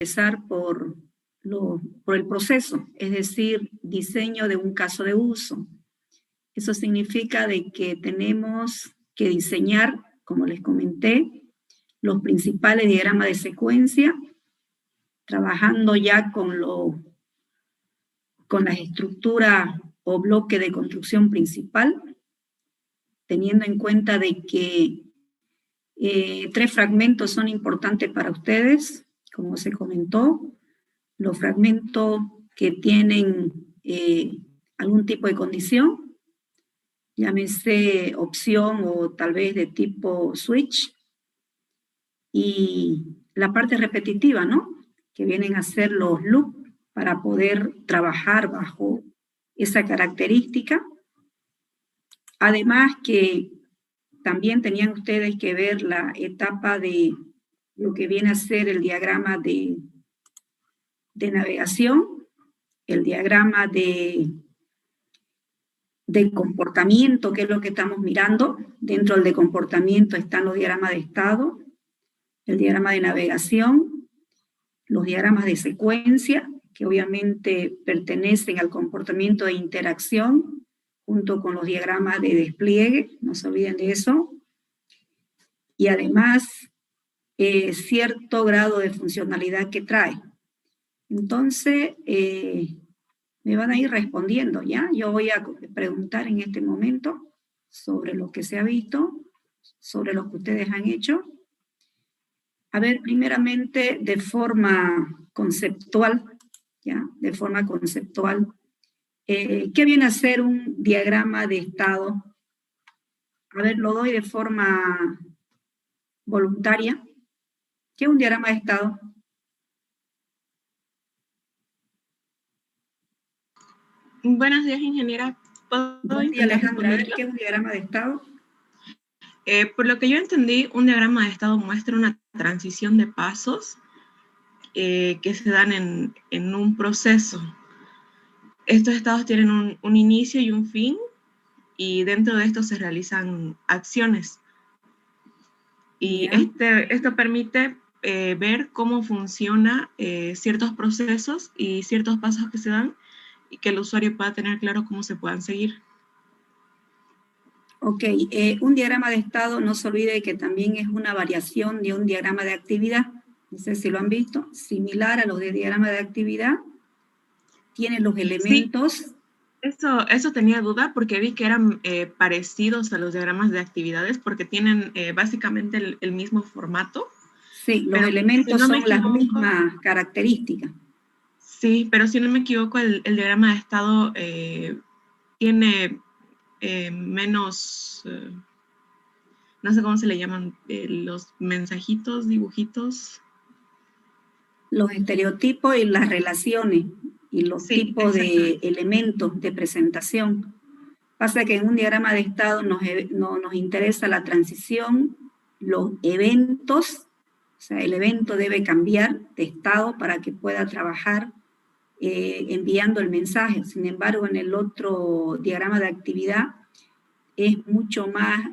empezar por el proceso, es decir, diseño de un caso de uso. Eso significa de que tenemos que diseñar, como les comenté, los principales diagramas de secuencia, trabajando ya con las estructuras o bloque de construcción principal, teniendo en cuenta de que 3 fragmentos son importantes para ustedes, como se comentó, los fragmentos que tienen algún tipo de condición, llámese opción o tal vez de tipo switch, y la parte repetitiva, ¿no? Que vienen a ser los loops para poder trabajar bajo esa característica. Además que también tenían ustedes que ver la etapa de lo que viene a ser el diagrama de navegación, el diagrama de comportamiento, que es lo que estamos mirando. Dentro del de comportamiento están los diagramas de estado, el diagrama de navegación, los diagramas de secuencia, que obviamente pertenecen al comportamiento de interacción, junto con los diagramas de despliegue, no se olviden de eso. Y además, cierto grado de funcionalidad que trae. Entonces, me van a ir respondiendo, ¿ya? Yo voy a preguntar en este momento sobre lo que se ha visto, sobre lo que ustedes han hecho. A ver, primeramente, de forma conceptual, ¿ya? De forma conceptual, ¿qué viene a ser un diagrama de estado? A ver, lo doy de forma voluntaria. ¿Qué es un diagrama de estado? Buenos días, ingeniera. Buen día, Alejandra. A ver, ¿qué es un diagrama de estado? Por lo que yo entendí, un diagrama de estado muestra una transición de pasos que se dan en un proceso. Estos estados tienen un inicio y un fin, y dentro de esto se realizan acciones. Y esto permite ver cómo funcionan ciertos procesos y ciertos pasos que se dan, y que el usuario pueda tener claro cómo se puedan seguir. Ok, un diagrama de estado, no se olvide que también es una variación de un diagrama de actividad. No sé si lo han visto, similar a los de diagrama de actividad. Tiene los elementos. Sí, eso tenía duda porque vi que eran parecidos a los diagramas de actividades porque tienen básicamente el mismo formato. Sí, los elementos son las mismas características. Sí, pero si no me equivoco, el diagrama de estado tiene menos, no sé cómo se le llaman, los mensajitos, dibujitos. Los estereotipos y las relaciones y los tipos de elementos de presentación. Pasa que en un diagrama de estado nos interesa la transición, los eventos, o sea, el evento debe cambiar de estado para que pueda trabajar enviando el mensaje. Sin embargo, en el otro diagrama de actividad es mucho más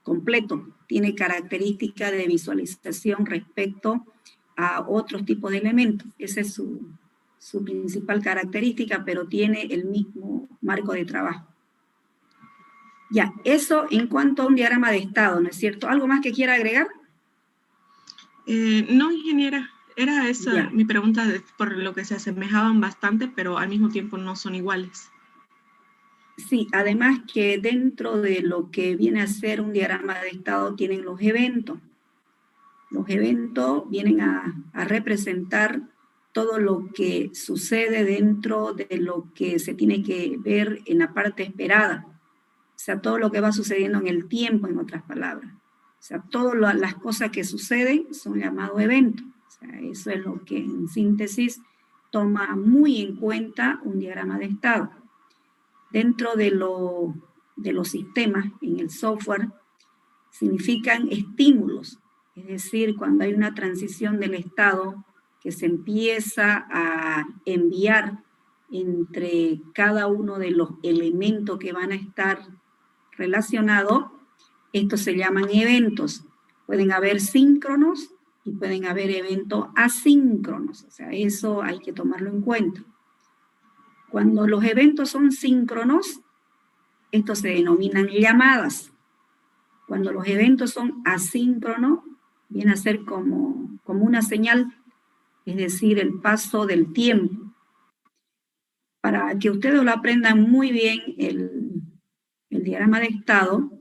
completo, tiene características de visualización respecto a otros tipos de elementos. Esa es su principal característica, pero tiene el mismo marco de trabajo. Ya, eso en cuanto a un diagrama de estado, ¿no es cierto? ¿Algo más que quiera agregar? No, ingeniera, era esa mi pregunta, por lo que se asemejaban bastante, pero al mismo tiempo no son iguales. Sí, además que dentro de lo que viene a ser un diagrama de estado tienen los eventos. Los eventos vienen a representar todo lo que sucede dentro de lo que se tiene que ver en la parte esperada. O sea, todo lo que va sucediendo en el tiempo, en otras palabras. O sea, todas las cosas que suceden son llamados eventos. O sea, eso es lo que en síntesis toma muy en cuenta un diagrama de estado. Dentro de los sistemas, en el software, significan estímulos. Es decir, cuando hay una transición del estado que se empieza a enviar entre cada uno de los elementos que van a estar relacionados, estos se llaman eventos. Pueden haber síncronos y pueden haber eventos asíncronos, o sea, eso hay que tomarlo en cuenta. Cuando los eventos son síncronos, estos se denominan llamadas. Cuando los eventos son asíncronos, viene a ser como una señal, es decir, el paso del tiempo. Para que ustedes lo aprendan muy bien, el diagrama de estado,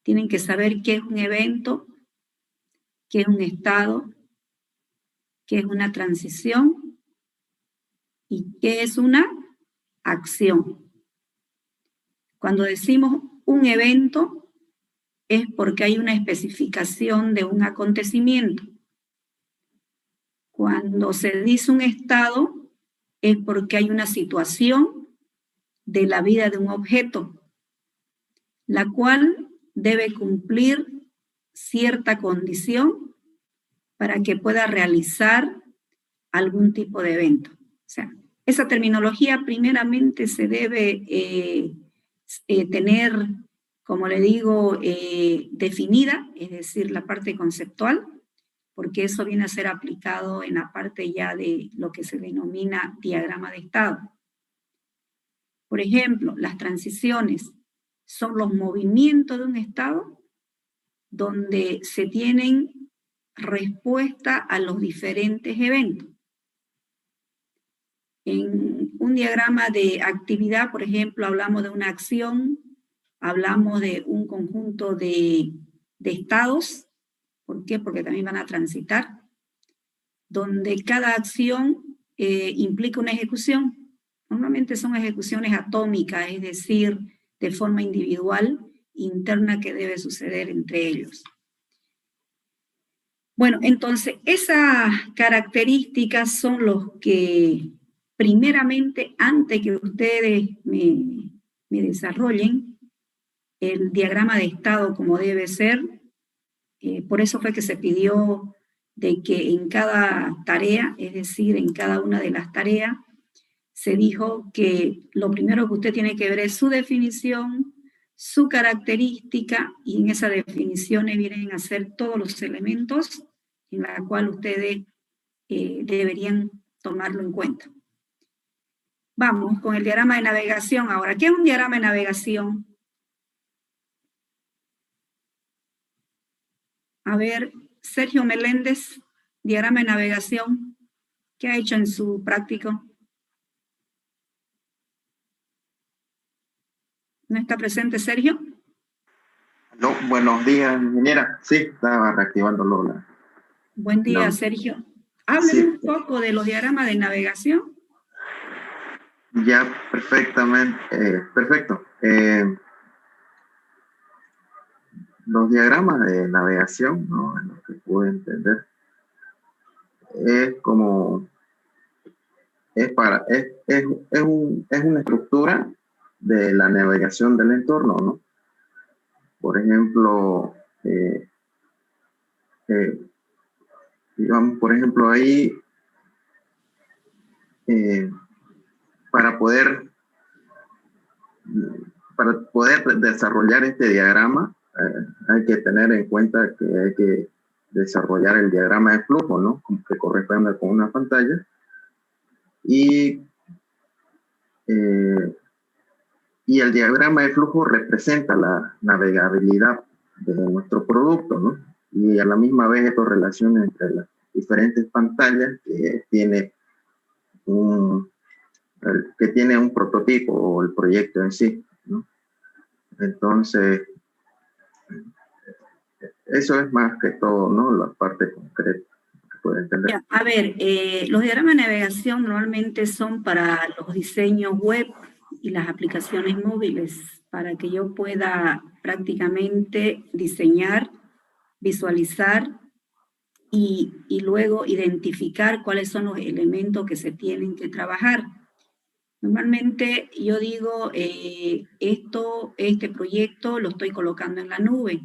tienen que saber qué es un evento, qué es un estado, qué es una transición y qué es una acción. Cuando decimos un evento, es porque hay una especificación de un acontecimiento. Cuando se dice un estado, es porque hay una situación de la vida de un objeto, la cual debe cumplir cierta condición para que pueda realizar algún tipo de evento. O sea, esa terminología primeramente se debe tener, como le digo, definida, es decir, la parte conceptual, porque eso viene a ser aplicado en la parte ya de lo que se denomina diagrama de estado. Por ejemplo, las transiciones son los movimientos de un estado donde se tienen respuesta a los diferentes eventos. En un diagrama de actividad, por ejemplo, hablamos de una acción, hablamos de un conjunto de estados. ¿Por qué? Porque también van a transitar, donde cada acción implica una ejecución. Normalmente son ejecuciones atómicas, es decir, de forma individual, interna, que debe suceder entre ellos. Bueno, entonces, esas características son los que, primeramente, antes que ustedes me desarrollen el diagrama de estado como debe ser, por eso fue que se pidió de que en cada tarea, es decir, en cada una de las tareas, se dijo que lo primero que usted tiene que ver es su definición, su característica, y en esas definiciones vienen a ser todos los elementos en la cual ustedes deberían tomarlo en cuenta. Vamos con el diagrama de navegación ahora. ¿Qué es un diagrama de navegación? A ver, Sergio Meléndez, diagrama de navegación, ¿qué ha hecho en su práctico? ¿No está presente Sergio? No, buenos días, ingeniera. Sí, estaba reactivando Lola. Buen día, No. Sergio. Háblenme Sí. un poco de los diagramas de navegación. Ya, perfectamente. Perfecto. Los diagramas de navegación, ¿no? En lo que pude entender, es como, es una estructura de la navegación del entorno, ¿no? Por ejemplo, digamos, por ejemplo, ahí, para poder desarrollar este diagrama, hay que tener en cuenta que hay que desarrollar el diagrama de flujo, ¿no? Que corresponde con una pantalla. Y el diagrama de flujo representa la navegabilidad de nuestro producto, ¿no? Y a la misma vez esto relaciona entre las diferentes pantallas que tiene un prototipo o el proyecto en sí, ¿no? Entonces, eso es más que todo, ¿no? La parte concreta que puede entender. Ya, a ver, los diagramas de navegación normalmente son para los diseños web y las aplicaciones móviles, para que yo pueda prácticamente diseñar, visualizar y luego identificar cuáles son los elementos que se tienen que trabajar. Normalmente yo digo, este proyecto lo estoy colocando en la nube.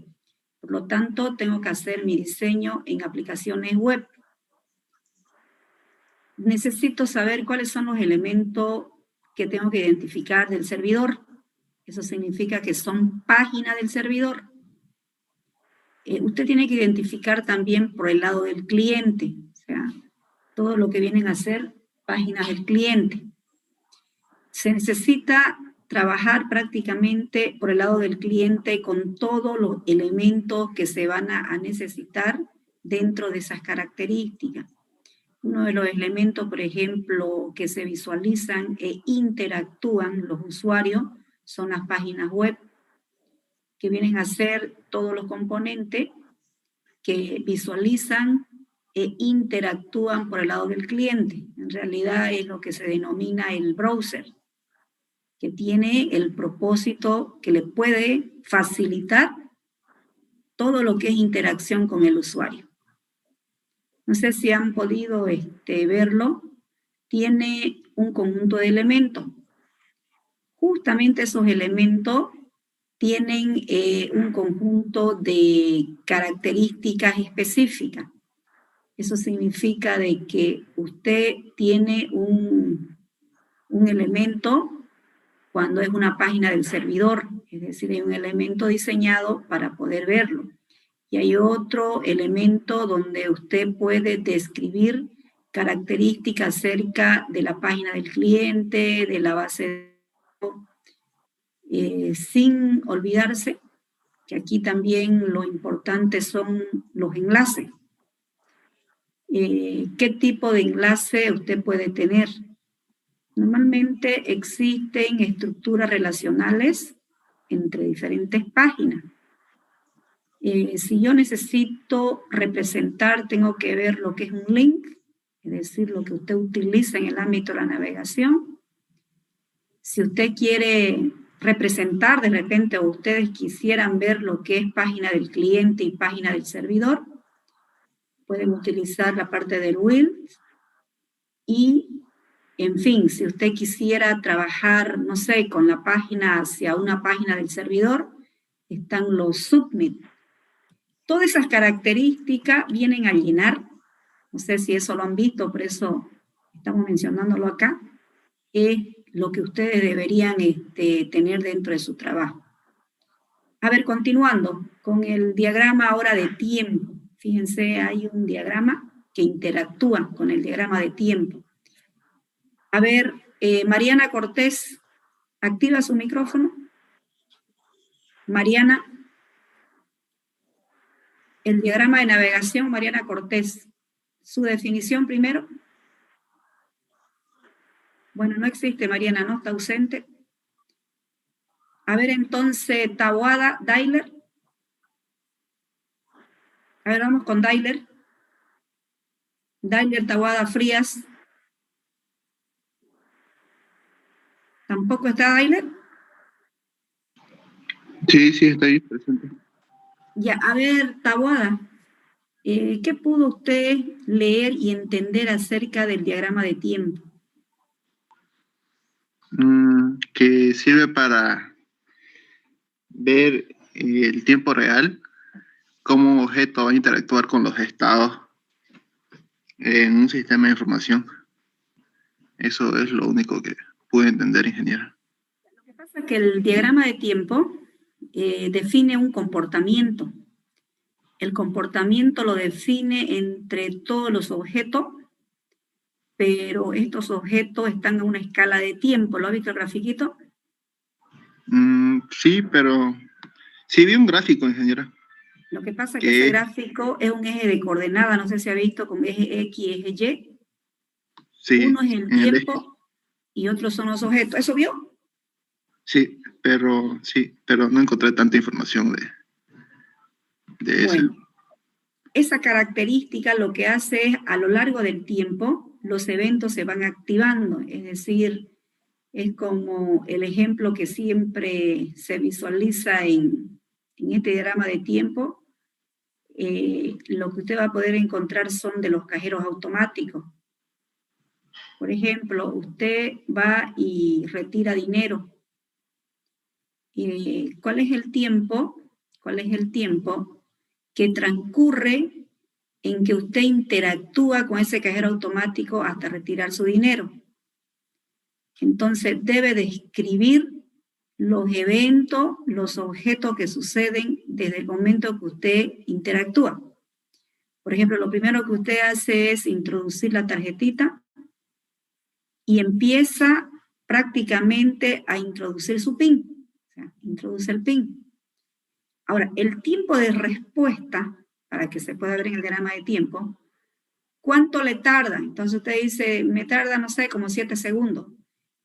Por lo tanto, tengo que hacer mi diseño en aplicaciones web. Necesito saber cuáles son los elementos que tengo que identificar del servidor. Eso significa que son páginas del servidor. Usted tiene que identificar también por el lado del cliente, o sea, todo lo que vienen a ser páginas del cliente. Se necesita trabajar prácticamente por el lado del cliente con todos los elementos que se van a necesitar dentro de esas características. Uno de los elementos, por ejemplo, que se visualizan e interactúan los usuarios son las páginas web, que vienen a ser todos los componentes que visualizan e interactúan por el lado del cliente. En realidad es lo que se denomina el browser, que tiene el propósito que le puede facilitar todo lo que es interacción con el usuario. No sé si han podido verlo. Tiene un conjunto de elementos. Justamente esos elementos tienen un conjunto de características específicas. Eso significa de que usted tiene un elemento cuando es una página del servidor, es decir, hay un elemento diseñado para poder verlo. Y hay otro elemento donde usted puede describir características acerca de la página del cliente, de la base de datos, sin olvidarse que aquí también lo importante son los enlaces. ¿Qué tipo de enlace usted puede tener? Normalmente existen estructuras relacionales entre diferentes páginas. Si yo necesito representar, tengo que ver lo que es un link, es decir, lo que usted utiliza en el ámbito de la navegación. Si usted quiere representar de repente o ustedes quisieran ver lo que es página del cliente y página del servidor, pueden utilizar la parte del will y, en fin, si usted quisiera trabajar, no sé, con la página hacia una página del servidor, están los submit. Todas esas características vienen a llenar, no sé si eso lo han visto, por eso estamos mencionándolo acá, es lo que ustedes deberían tener dentro de su trabajo. A ver, continuando con el diagrama ahora de tiempo. Fíjense, hay un diagrama que interactúa con el diagrama de tiempo. A ver, Mariana Cortés, activa su micrófono. Mariana. El diagrama de navegación, Mariana Cortés. Su definición primero. Bueno, no existe, Mariana, ¿no? Está ausente. A ver, entonces, Taboada, Dailer. A ver, vamos con Dailer. Dailer, Taboada, Frías. ¿Tampoco está Dailer? Sí, está ahí presente. Ya, a ver, Taboada, ¿qué pudo usted leer y entender acerca del diagrama de tiempo? Que sirve para ver el tiempo real, cómo un objeto va a interactuar con los estados en un sistema de información. Eso es lo único que pude entender, ingeniero. Lo que pasa es que el diagrama de tiempo define un comportamiento. El comportamiento lo define entre todos los objetos, pero estos objetos están a una escala de tiempo. ¿Lo ha visto el grafiquito? Sí, pero sí vi un gráfico, ingeniero. Lo que pasa es que ese gráfico es un eje de coordenada, no sé si ha visto con eje X y eje Y. Sí, uno es el tiempo y otros son los objetos. ¿Eso vio? Sí, pero no encontré tanta información de eso. Bueno, esa característica lo que hace es, a lo largo del tiempo, los eventos se van activando, es decir, es como el ejemplo que siempre se visualiza en este diagrama de tiempo. Lo que usted va a poder encontrar son de los cajeros automáticos. Por ejemplo, usted va y retira dinero. ¿Cuál es el tiempo? ¿Cuál es el tiempo que transcurre en que usted interactúa con ese cajero automático hasta retirar su dinero? Entonces debe describir los eventos, los objetos que suceden desde el momento que usted interactúa. Por ejemplo, lo primero que usted hace es introducir la tarjetita y empieza prácticamente a introducir su PIN. O sea, introduce el PIN. Ahora, el tiempo de respuesta, para que se pueda ver en el diagrama de tiempo, ¿cuánto le tarda? Entonces usted dice, me tarda, no sé, como 7 segundos.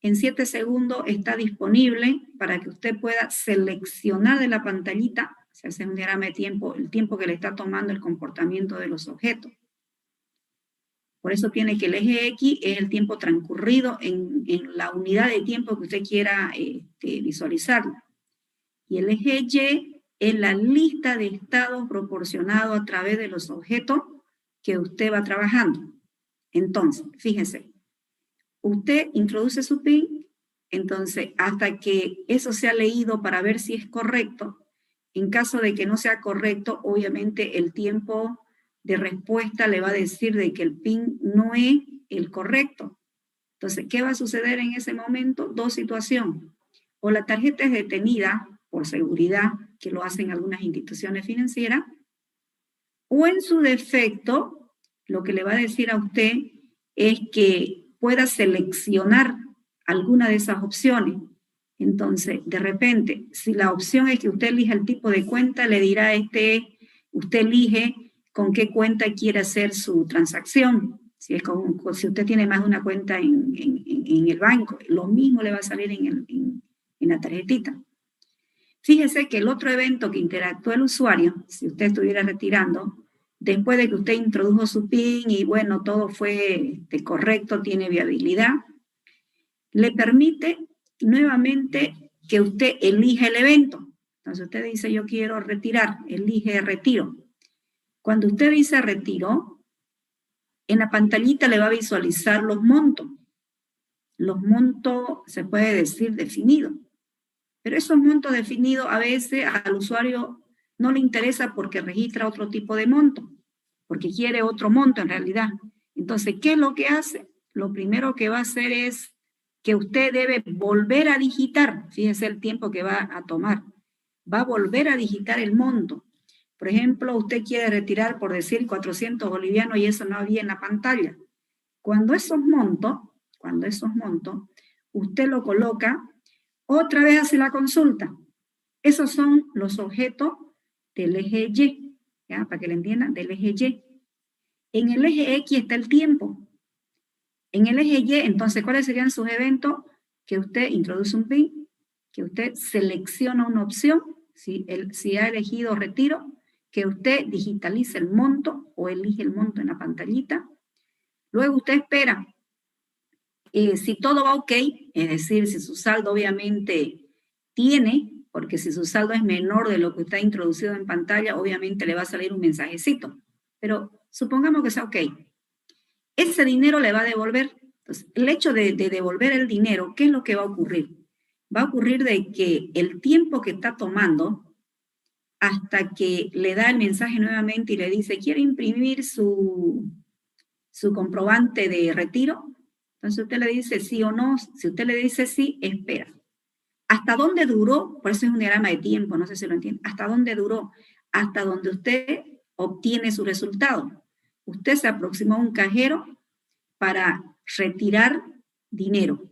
En 7 segundos está disponible para que usted pueda seleccionar de la pantallita, se hace un diagrama de tiempo, el tiempo que le está tomando el comportamiento de los objetos. Por eso tiene que el eje X es el tiempo transcurrido en la unidad de tiempo que usted quiera visualizarlo. Y el eje Y es la lista de estados proporcionados a través de los objetos que usted va trabajando. Entonces, fíjese, usted introduce su PIN, entonces hasta que eso sea leído para ver si es correcto. En caso de que no sea correcto, obviamente el tiempo de respuesta le va a decir de que el PIN no es el correcto. Entonces, ¿qué va a suceder en ese momento? Dos situaciones. O la tarjeta es detenida por seguridad, que lo hacen algunas instituciones financieras, o en su defecto, lo que le va a decir a usted es que pueda seleccionar alguna de esas opciones. Entonces, de repente, si la opción es que usted elija el tipo de cuenta, le dirá usted elige con qué cuenta quiere hacer su transacción. Si usted tiene más de una cuenta en el banco, lo mismo le va a salir en la tarjetita. Fíjese que el otro evento que interactúa el usuario, si usted estuviera retirando, después de que usted introdujo su PIN y bueno, todo fue correcto, tiene viabilidad, le permite nuevamente que usted elija el evento. Entonces usted dice, yo quiero retirar, elige retiro. Cuando usted dice retiro, en la pantallita le va a visualizar los montos. Los montos se puede decir definidos. Pero esos montos definidos a veces al usuario no le interesa porque registra otro tipo de monto, porque quiere otro monto en realidad. Entonces, ¿qué es lo que hace? Lo primero que va a hacer es que usted debe volver a digitar, fíjese el tiempo que va a tomar, va a volver a digitar el monto. Por ejemplo, usted quiere retirar, por decir, 400 bolivianos y eso no había en la pantalla. Cuando esos montos, usted lo coloca, otra vez hace la consulta. Esos son los objetos del eje Y, ¿ya? Para que le entiendan, del eje Y. En el eje X está el tiempo. En el eje Y, entonces, ¿cuáles serían sus eventos? Que usted introduce un PIN, que usted selecciona una opción, si ha elegido retiro, que usted digitalice el monto o elige el monto en la pantallita. Luego usted espera. Si todo va ok, es decir, si su saldo obviamente tiene, porque si su saldo es menor de lo que está introducido en pantalla, obviamente le va a salir un mensajecito. Pero supongamos que sea ok. Ese dinero le va a devolver. Entonces, el hecho de devolver el dinero, ¿qué es lo que va a ocurrir? Va a ocurrir de que el tiempo que está tomando hasta que le da el mensaje nuevamente y le dice, ¿quiere imprimir su comprobante de retiro? Entonces usted le dice sí o no. Si usted le dice sí, espera. ¿Hasta dónde duró? Por eso es un diagrama de tiempo, no sé si lo entiende. ¿Hasta dónde duró? Hasta donde usted obtiene su resultado. Usted se aproximó a un cajero para retirar dinero.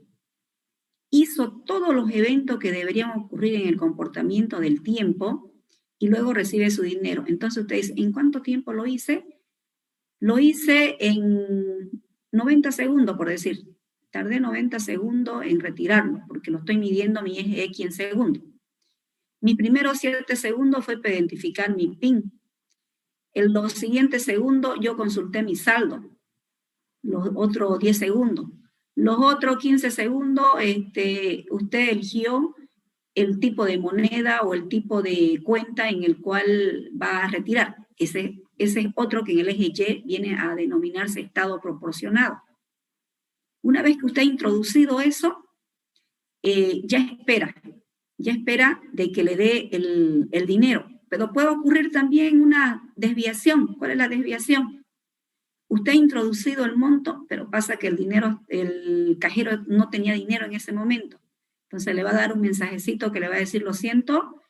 Hizo todos los eventos que deberían ocurrir en el comportamiento del tiempo y luego recibe su dinero. Entonces usted dice, ¿en cuánto tiempo lo hice? Lo hice en 90 segundos, por decir. Tardé 90 segundos en retirarlo, porque lo estoy midiendo mi eje X en segundos. Mi primeros 7 segundos fue para identificar mi PIN. En los siguientes segundos yo consulté mi saldo. Los otros 10 segundos. Los otros 15 segundos, usted eligió el tipo de moneda o el tipo de cuenta en el cual va a retirar. Ese es otro que en el eje Y viene a denominarse estado proporcionado. Una vez que usted ha introducido eso, ya espera de que le dé el dinero. Pero puede ocurrir también una desviación. ¿Cuál es la desviación? Usted ha introducido el monto, pero pasa que el cajero no tenía dinero en ese momento. Entonces le va a dar un mensajecito que le va a decir, lo siento,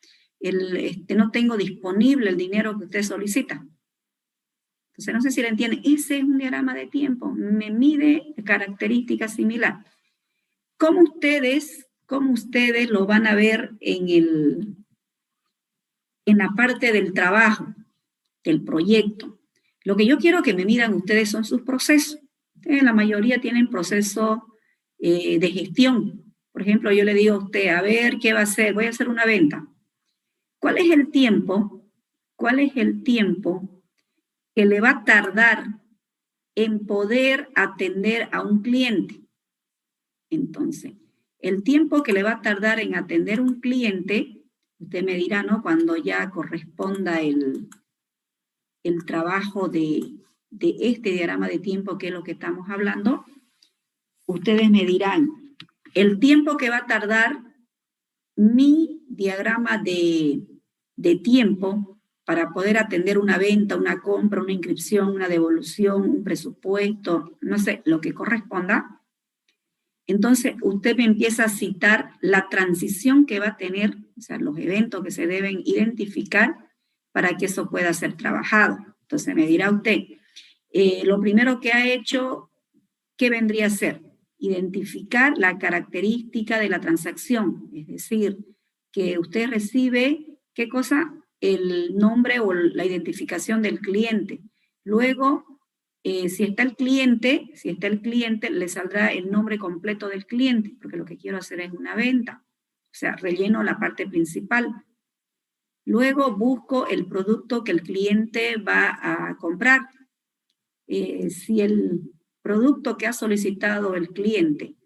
no tengo disponible el dinero que usted solicita. Entonces no sé si lo entienden. Ese es un diagrama de tiempo. Me mide características similares. ¿Cómo ustedes lo van a ver en la parte del trabajo, del proyecto? Lo que yo quiero que me midan ustedes son sus procesos. La mayoría tienen procesos de gestión. Por ejemplo, yo le digo a usted, a ver, ¿qué va a hacer? Voy a hacer una venta. ¿Cuál es el tiempo? ¿Cuál es el tiempo que le va a tardar en poder atender a un cliente? Entonces, el tiempo que le va a tardar en atender un cliente, usted me dirá, ¿no? Cuando ya corresponda el trabajo de este diagrama de tiempo, que es lo que estamos hablando, ustedes me dirán, el tiempo que va a tardar mi diagrama de tiempo para poder atender una venta, una compra, una inscripción, una devolución, un presupuesto, no sé, lo que corresponda. Entonces, usted me empieza a citar la transición que va a tener, o sea, los eventos que se deben identificar para que eso pueda ser trabajado. Entonces, me dirá usted, lo primero que ha hecho, ¿qué vendría a ser? Identificar la característica de la transacción, es decir, que usted recibe, ¿qué cosa? El nombre o la identificación del cliente. Luego, si está el cliente, le saldrá el nombre completo del cliente, porque lo que quiero hacer es una venta. O sea, relleno la parte principal. Luego busco el producto que el cliente va a comprar. Si el producto que ha solicitado el cliente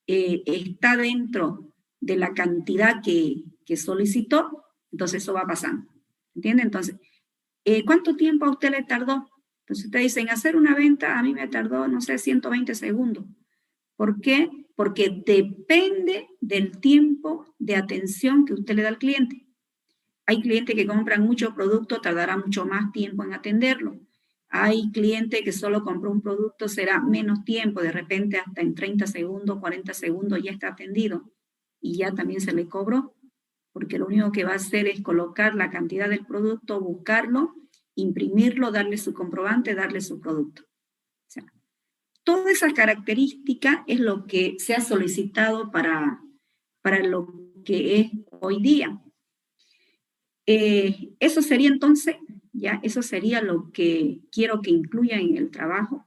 está dentro de la cantidad que solicitó, entonces eso va pasando. ¿Entiende? Entonces, ¿cuánto tiempo a usted le tardó? Entonces usted dice, en hacer una venta a mí me tardó, no sé, 120 segundos. ¿Por qué? Porque depende del tiempo de atención que usted le da al cliente. Hay clientes que compran mucho producto, tardará mucho más tiempo en atenderlo. Hay clientes que solo compró un producto, será menos tiempo, de repente hasta en 30 segundos, 40 segundos ya está atendido y ya también se le cobró, porque lo único que va a hacer es colocar la cantidad del producto, buscarlo, imprimirlo, darle su comprobante, darle su producto. O sea, toda esa característica es lo que se ha solicitado para lo que es hoy día. Eso sería entonces, ya, eso sería lo que quiero que incluya en el trabajo.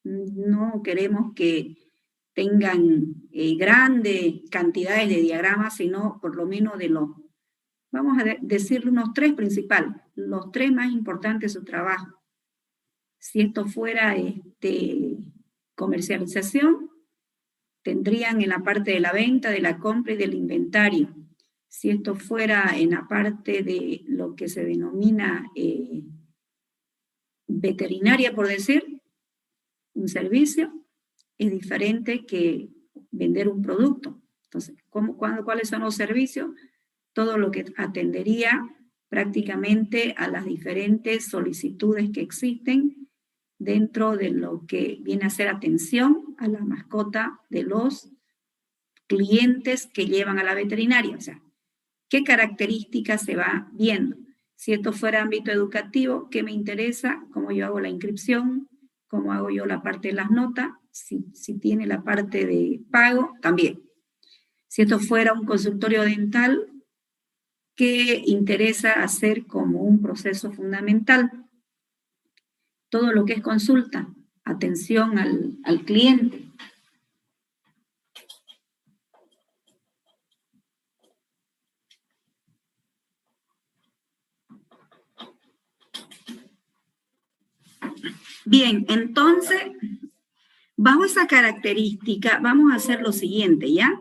No queremos que tengan grandes cantidades de diagramas, sino por lo menos de los, vamos a decirle unos 3 principales, los 3 más importantes de su trabajo. Si esto fuera comercialización, tendrían en la parte de la venta, de la compra y del inventario. Si esto fuera en la parte de lo que se denomina veterinaria, por decir, un servicio, es diferente que vender un producto. Entonces, ¿cuáles son los servicios? Todo lo que atendería prácticamente a las diferentes solicitudes que existen dentro de lo que viene a ser atención a la mascota de los clientes que llevan a la veterinaria. O sea, ¿qué características se va viendo? Si esto fuera ámbito educativo, ¿qué me interesa? ¿Cómo yo hago la inscripción? ¿Cómo hago yo la parte de las notas? Si tiene la parte de pago, también. Si esto fuera un consultorio dental, ¿qué interesa hacer como un proceso fundamental? Todo lo que es consulta, atención al cliente. Bien, entonces, bajo esa característica, vamos a hacer lo siguiente, ¿ya?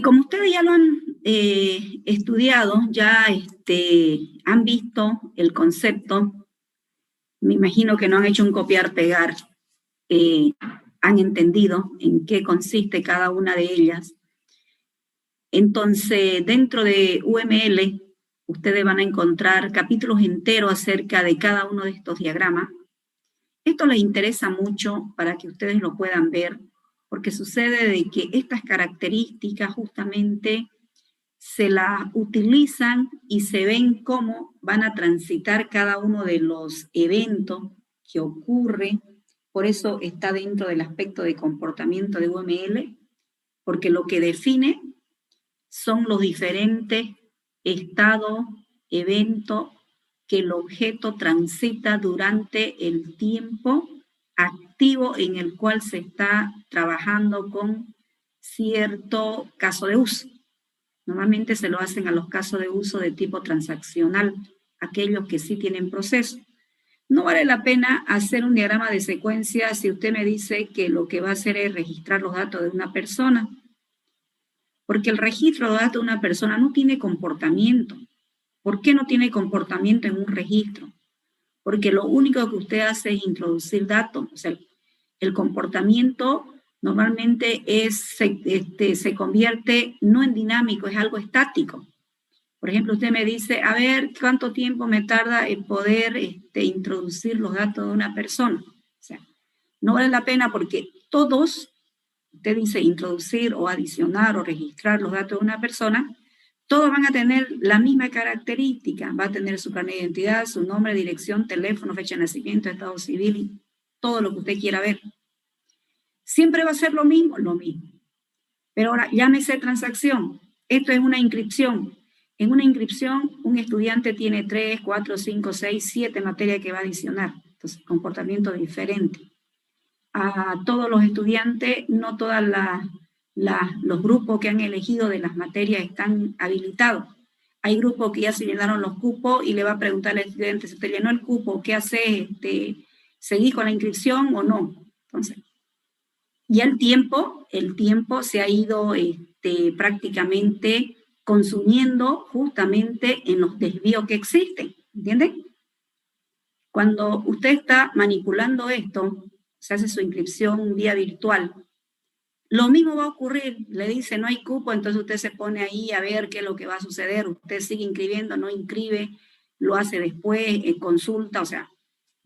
Como ustedes ya lo han estudiado, ya han visto el concepto, me imagino que no han hecho un copiar-pegar, han entendido en qué consiste cada una de ellas. Entonces, dentro de UML, ustedes van a encontrar capítulos enteros acerca de cada uno de estos diagramas. Esto les interesa mucho para que ustedes lo puedan ver, porque sucede de que estas características justamente se las utilizan y se ven cómo van a transitar cada uno de los eventos que ocurre. Por eso está dentro del aspecto de comportamiento de UML, porque lo que define son los diferentes estados, eventos que el objeto transita durante el tiempo activo en el cual se está trabajando con cierto caso de uso. Normalmente se lo hacen a los casos de uso de tipo transaccional, aquellos que sí tienen proceso. No vale la pena hacer un diagrama de secuencia si usted me dice que lo que va a hacer es registrar los datos de una persona, porque el registro de datos de una persona no tiene comportamiento. ¿Por qué no tiene comportamiento en un registro? Porque lo único que usted hace es introducir datos. O sea, el comportamiento normalmente se convierte no en dinámico, es algo estático. Por ejemplo, usted me dice, a ver, ¿cuánto tiempo me tarda en poder introducir los datos de una persona? O sea, no vale la pena porque todos, usted dice introducir o adicionar o registrar los datos de una persona, todos van a tener la misma característica. Va a tener su carnet de identidad, su nombre, dirección, teléfono, fecha de nacimiento, estado civil y todo lo que usted quiera ver. ¿Siempre va a ser lo mismo? Lo mismo. Pero ahora, llámese transacción. Esto es una inscripción. En una inscripción, un estudiante tiene 3, 4, 5, 6, 7 materias que va a adicionar. Entonces, comportamiento diferente. A todos los estudiantes, no todos los grupos que han elegido de las materias están habilitados. Hay grupos que ya se llenaron los cupos y le va a preguntar al estudiante, si usted llenó el cupo, ¿qué hace? ¿Seguí con la inscripción o no? Entonces, y el tiempo se ha ido prácticamente consumiendo justamente en los desvíos que existen, ¿entienden? Cuando usted está manipulando esto, se hace su inscripción vía virtual, lo mismo va a ocurrir, le dice no hay cupo, entonces usted se pone ahí a ver qué es lo que va a suceder, usted sigue inscribiendo, no inscribe, lo hace después, consulta, o sea,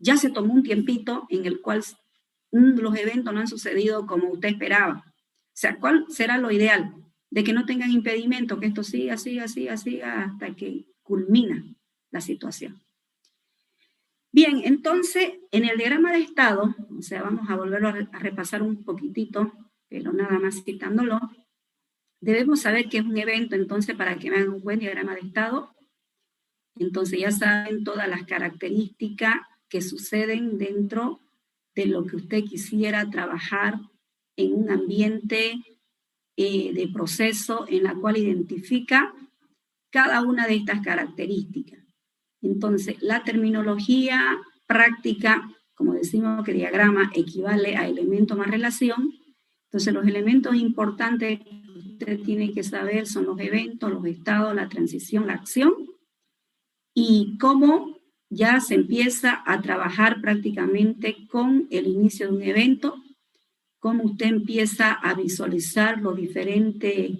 ya se tomó un tiempito en el cual los eventos no han sucedido como usted esperaba. O sea, ¿cuál será lo ideal? De que no tengan impedimento, que esto siga hasta que culmina la situación. Bien, entonces, en el diagrama de estado, o sea, vamos a volverlo a repasar un poquitito, pero nada más citándolo, debemos saber qué es un evento, entonces, para que vean un buen diagrama de estado. Entonces, ya saben todas las características que suceden dentro de lo que usted quisiera trabajar en un ambiente de proceso en la cual identifica cada una de estas características. Entonces, la terminología práctica, como decimos que diagrama equivale a elemento más relación, entonces los elementos importantes que usted tiene que saber son los eventos, los estados, la transición, la acción, y cómo ya se empieza a trabajar prácticamente con el inicio de un evento, cómo usted empieza a visualizar los diferentes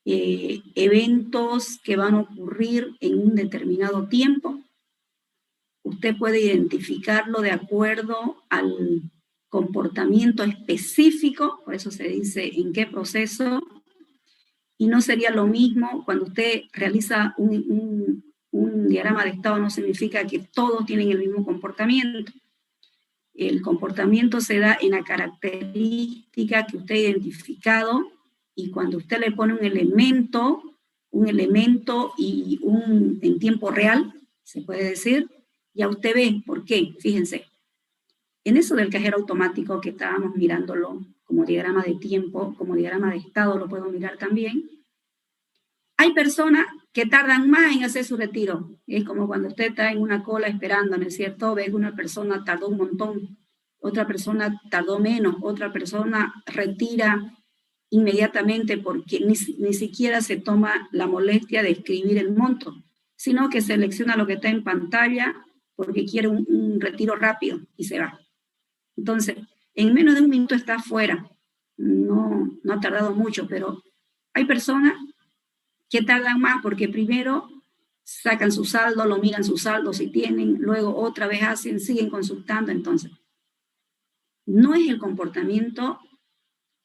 eventos que van a ocurrir en un determinado tiempo. Usted puede identificarlo de acuerdo al comportamiento específico, por eso se dice en qué proceso, y no sería lo mismo cuando usted realiza un diagrama de estado, no significa que todos tienen el mismo comportamiento. El comportamiento se da en la característica que usted ha identificado, y cuando usted le pone un elemento y en tiempo real, se puede decir, ya usted ve por qué. Fíjense, en eso del cajero automático que estábamos mirándolo como diagrama de tiempo, como diagrama de estado, lo puedo mirar también. Hay personas que tardan más en hacer su retiro. Es como cuando usted está en una cola esperando, ¿no es cierto? Ve que una persona tardó un montón, otra persona tardó menos, otra persona retira inmediatamente porque ni siquiera se toma la molestia de escribir el monto, sino que selecciona lo que está en pantalla porque quiere un retiro rápido y se va. Entonces, en menos de un minuto está afuera. No ha tardado mucho, pero hay personas que tardan más porque primero sacan su saldo, lo miran su saldo si tienen, luego otra vez siguen consultando. Entonces, no es el comportamiento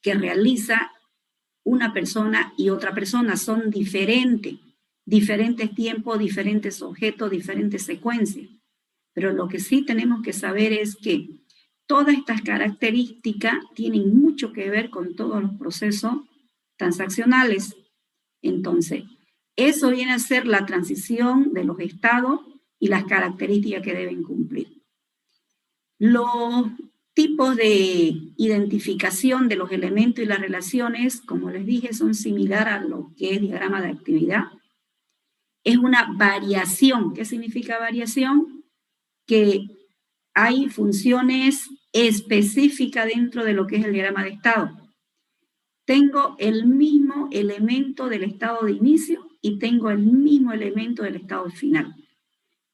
que realiza una persona y otra persona. Son diferentes tiempos, diferentes objetos, diferentes secuencias. Pero lo que sí tenemos que saber es que todas estas características tienen mucho que ver con todos los procesos transaccionales. Entonces, eso viene a ser la transición de los estados y las características que deben cumplir. Los tipos de identificación de los elementos y las relaciones, como les dije, son similares a lo que es diagrama de actividad. Es una variación. ¿Qué significa variación? Que hay funciones específicas dentro de lo que es el diagrama de estado. Tengo el mismo elemento del estado de inicio y tengo el mismo elemento del estado final.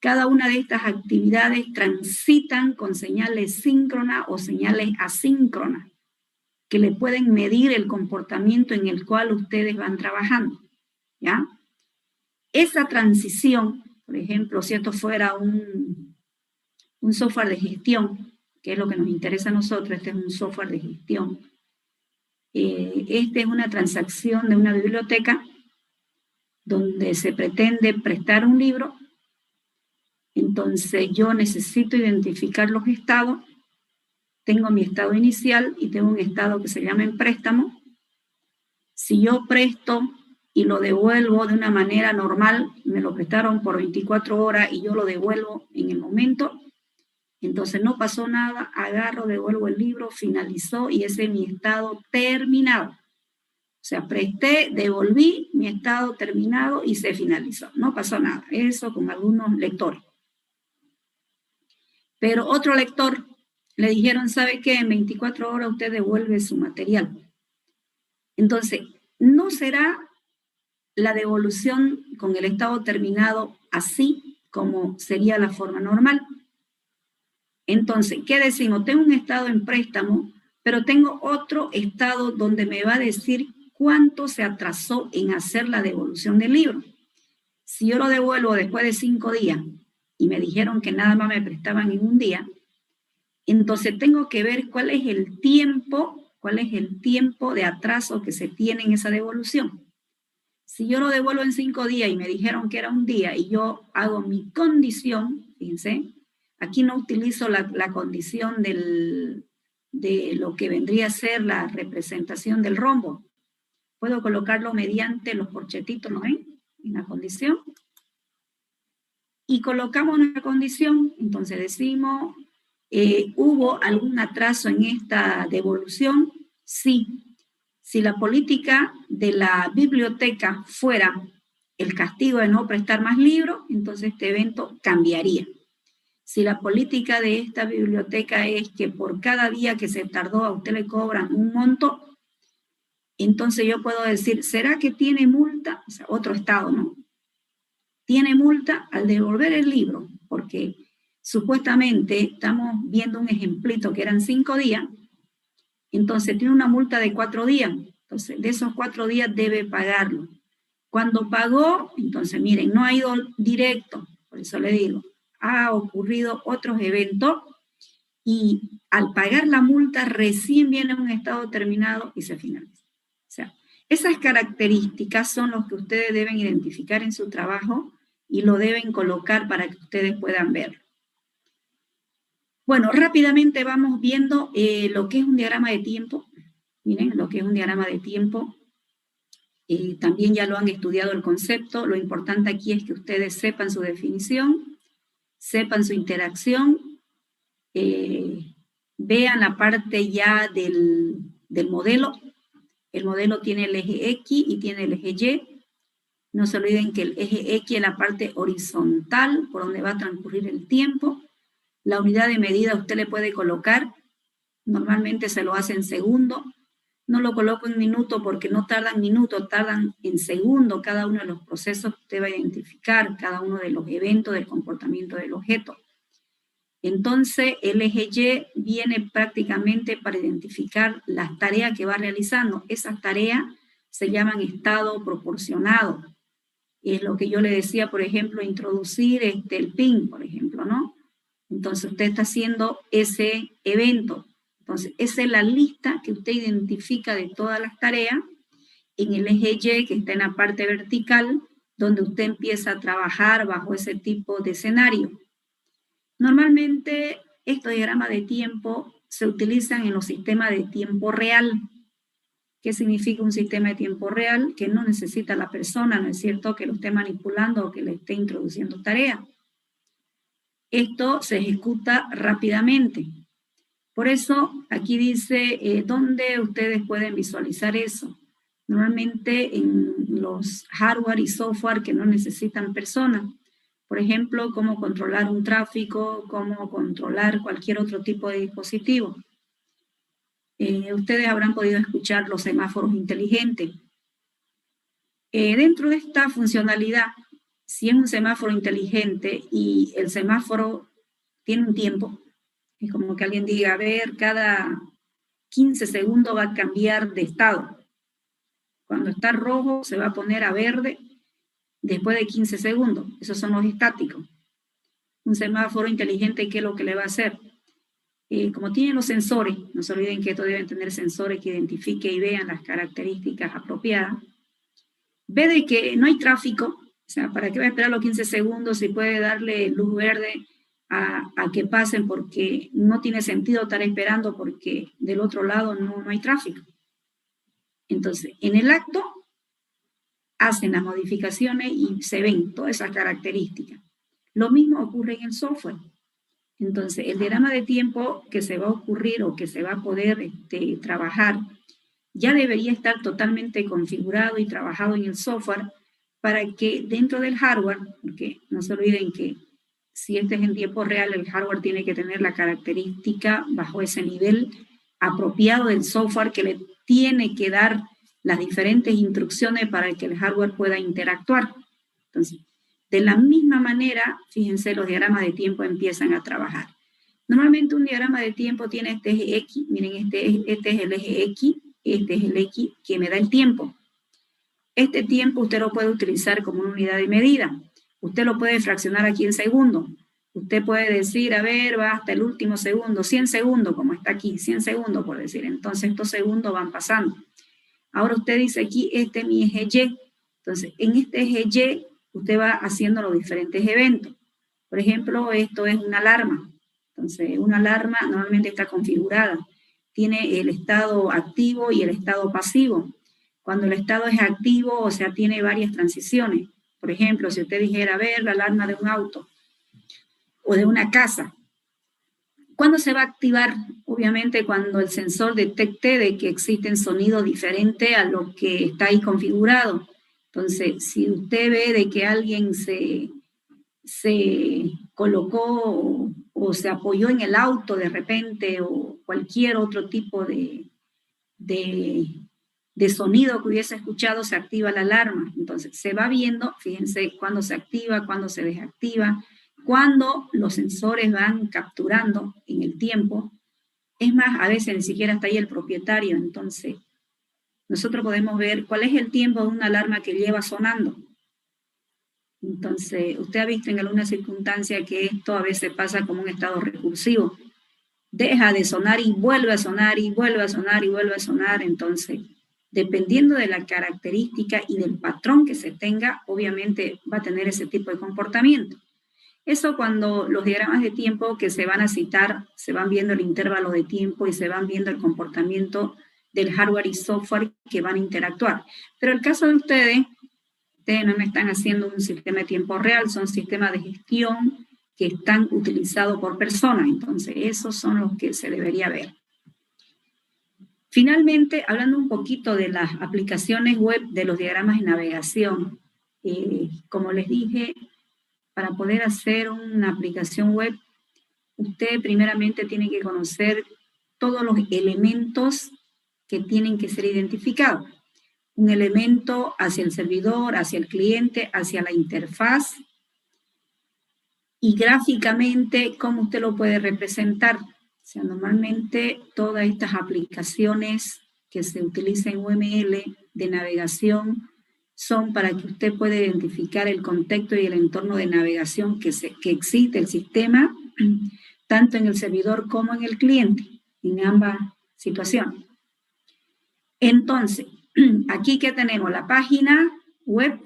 Cada una de estas actividades transitan con señales síncronas o señales asíncronas que le pueden medir el comportamiento en el cual ustedes van trabajando, ¿ya? Esa transición, por ejemplo, si esto fuera un software de gestión, que es lo que nos interesa a nosotros, este es un software de gestión. Esta es una transacción de una biblioteca donde se pretende prestar un libro. Entonces yo necesito identificar los estados. Tengo mi estado inicial y tengo un estado que se llama en préstamo. Si yo presto y lo devuelvo de una manera normal, me lo prestaron por 24 horas y yo lo devuelvo en el momento, entonces no pasó nada, agarro, devuelvo el libro, finalizó y ese es mi estado terminado. O sea, presté, devolví, mi estado terminado y se finalizó. No pasó nada. Eso con algunos lectores. Pero otro lector le dijeron, ¿sabe qué? En 24 horas usted devuelve su material. Entonces, no será la devolución con el estado terminado así como sería la forma normal. Entonces, ¿qué decimos? Tengo un estado en préstamo, pero tengo otro estado donde me va a decir cuánto se atrasó en hacer la devolución del libro. Si yo lo devuelvo después de 5 días y me dijeron que nada más me prestaban en un día, entonces tengo que ver cuál es el tiempo de atraso que se tiene en esa devolución. Si yo lo devuelvo en 5 días y me dijeron que era un día y yo hago mi condición, fíjense, aquí no utilizo la condición de lo que vendría a ser la representación del rombo. Puedo colocarlo mediante los corchetitos, ¿no ven? En la condición. Y colocamos una condición, entonces decimos, ¿hubo algún atraso en esta devolución? Sí. Si la política de la biblioteca fuera el castigo de no prestar más libros, entonces este evento cambiaría. Si la política de esta biblioteca es que por cada día que se tardó a usted le cobran un monto, entonces yo puedo decir, ¿será que tiene multa? O sea, otro estado, ¿no? Tiene multa al devolver el libro, porque supuestamente estamos viendo un ejemplito que eran 5 días, entonces tiene una multa de 4 días, entonces de esos 4 días debe pagarlo. Cuando pagó, entonces miren, no ha ido directo, por eso le digo, ha ocurrido otros eventos y al pagar la multa recién viene un estado terminado y se finaliza. O sea, esas características son las que ustedes deben identificar en su trabajo y lo deben colocar para que ustedes puedan verlo. Bueno, rápidamente vamos viendo lo que es un diagrama de tiempo. Miren, lo que es un diagrama de tiempo. También ya lo han estudiado el concepto. Lo importante aquí es que ustedes sepan su definición, sepan su interacción, vean la parte ya del modelo. El modelo tiene el eje X y tiene el eje Y. No se olviden que el eje X es la parte horizontal por donde va a transcurrir el tiempo. La unidad de medida usted le puede colocar, normalmente se lo hace en segundo. No lo coloco en minuto porque no tardan minutos, tardan en segundo cada uno de los procesos que usted va a identificar, cada uno de los eventos del comportamiento del objeto. Entonces, el eje Y viene prácticamente para identificar las tareas que va realizando. Esas tareas se llaman estado proporcionado. Es lo que yo le decía, por ejemplo, introducir el PIN, por ejemplo, ¿no? Entonces, usted está haciendo ese evento. Entonces, esa es la lista que usted identifica de todas las tareas en el eje Y, que está en la parte vertical, donde usted empieza a trabajar bajo ese tipo de escenario. Normalmente, estos diagramas de tiempo se utilizan en los sistemas de tiempo real. ¿Qué significa un sistema de tiempo real? Que no necesita la persona, no es cierto que lo esté manipulando o que le esté introduciendo tareas. Esto se ejecuta rápidamente. Por eso, aquí dice dónde ustedes pueden visualizar eso. Normalmente en los hardware y software que no necesitan personas. Por ejemplo, cómo controlar un tráfico, cómo controlar cualquier otro tipo de dispositivo. Ustedes habrán podido escuchar los semáforos inteligentes. Dentro de esta funcionalidad, si es un semáforo inteligente y el semáforo tiene un tiempo, es como que alguien diga, a ver, cada 15 segundos va a cambiar de estado. Cuando está rojo se va a poner a verde después de 15 segundos. Esos son los estáticos. Un semáforo inteligente, ¿qué es lo que le va a hacer? Como tienen los sensores, no se olviden que estos deben tener sensores que identifiquen y vean las características apropiadas, ve de que no hay tráfico, o sea, ¿para qué va a esperar los 15 segundos si puede darle luz verde a que pasen? Porque no tiene sentido estar esperando porque del otro lado no hay tráfico. Entonces, en el acto hacen las modificaciones y se ven todas esas características. Lo mismo ocurre en el software. Entonces, el diagrama de tiempo que se va a ocurrir o que se va a poder trabajar ya debería estar totalmente configurado y trabajado en el software para que dentro del hardware, porque no se olviden que si este es en tiempo real, el hardware tiene que tener la característica bajo ese nivel apropiado del software que le tiene que dar las diferentes instrucciones para que el hardware pueda interactuar. Entonces, de la misma manera, fíjense, los diagramas de tiempo empiezan a trabajar. Normalmente un diagrama de tiempo tiene este eje X, miren, este es el eje X, este es el X que me da el tiempo. Este tiempo usted lo puede utilizar como una unidad de medida. Usted lo puede fraccionar aquí en segundos. Usted puede decir, a ver, va hasta el último segundo, 100 segundos, como está aquí, 100 segundos por decir. Entonces estos segundos van pasando. Ahora usted dice aquí, este es mi eje Y. Entonces, en este eje Y, usted va haciendo los diferentes eventos. Por ejemplo, esto es una alarma. Entonces, una alarma normalmente está configurada. Tiene el estado activo y el estado pasivo. Cuando el estado es activo, o sea, tiene varias transiciones. Por ejemplo, si usted dijera, a ver, la alarma de un auto o de una casa, ¿cuándo se va a activar? Obviamente cuando el sensor detecte de que existen sonidos diferentes a lo que está ahí configurado. Entonces, si usted ve de que alguien se colocó o se apoyó en el auto de repente o cualquier otro tipo de sonido que hubiese escuchado, se activa la alarma. Entonces, se va viendo, fíjense, cuándo se activa, cuándo se desactiva, cuando los sensores van capturando en el tiempo. Es más, a veces ni siquiera está ahí el propietario. Entonces, nosotros podemos ver cuál es el tiempo de una alarma que lleva sonando. Entonces, usted ha visto en alguna circunstancia que esto a veces pasa como un estado recursivo. Deja de sonar y vuelve a sonar y vuelve a sonar y vuelve a sonar. Entonces, dependiendo de la característica y del patrón que se tenga, obviamente va a tener ese tipo de comportamiento. Eso cuando los diagramas de tiempo que se van a citar, se van viendo el intervalo de tiempo y se van viendo el comportamiento del hardware y software que van a interactuar. Pero el caso de ustedes no me están haciendo un sistema de tiempo real, son sistemas de gestión que están utilizados por personas. Entonces, esos son los que se debería ver. Finalmente, hablando un poquito de las aplicaciones web de los diagramas de navegación, como les dije, para poder hacer una aplicación web, usted primeramente tiene que conocer todos los elementos que tienen que ser identificados. Un elemento hacia el servidor, hacia el cliente, hacia la interfaz, y gráficamente, ¿cómo usted lo puede representar? O sea, normalmente todas estas aplicaciones que se utilizan en UML de navegación son para que usted pueda identificar el contexto y el entorno de navegación que existe el sistema, tanto en el servidor como en el cliente. en ambas situaciones. Entonces, aquí que tenemos la página web,